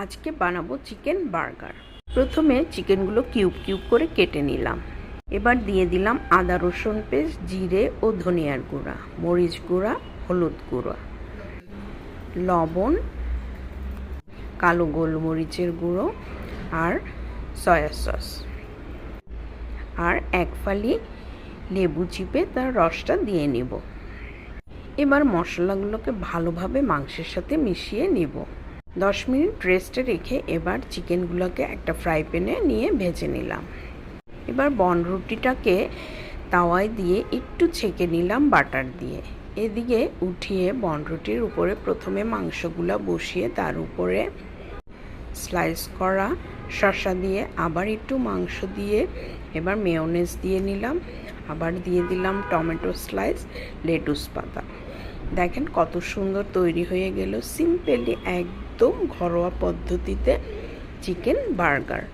আজকে বানাবো chicken burger. প্রথমে চিকেনগুলো কিউব কিউব করে কেটে নিলাম। এবার দিয়ে দিলাম আদা রসুন পেস্ট, জিরে ও ধনিয়ার গুঁড়া, মরিচ গুঁড়া, হলুদ গুঁড়া, লবণ, কালো গোলমরিচের গুঁড়ো আর সয়া সস, আর এক ফালি লেবু চিপে তার রসটা দিয়ে নিব। এবার মশলাগুলোকে ভালোভাবে মাংসের সাথে মিশিয়ে নিব। 10 মিনিট রেস্টে রেখে এবার চিকেনগুলোকে একটা ফ্রাই প্যানে নিয়ে ভেজে নিলাম। এবার বনরুটিটাকে তাওয়ায় দিয়ে একটু ছেঁকে নিলাম বাটার দিয়ে। এদিকে উঠিয়ে বনরুটির উপরে প্রথমে মাংসগুলো বসিয়ে তার উপরে স্লাইস করা শসা দিয়ে আবার একটু মাংস দিয়ে এবার মেয়োনেজ দিয়ে নিলাম। আবার দিয়ে দিলাম টমেটো স্লাইস, লেটুস পাতা। দেখেন কত সুন্দর তৈরি হয়ে গেল সিম্পলি একদম ঘরোয়া পদ্ধতিতে চিকেন বার্গার।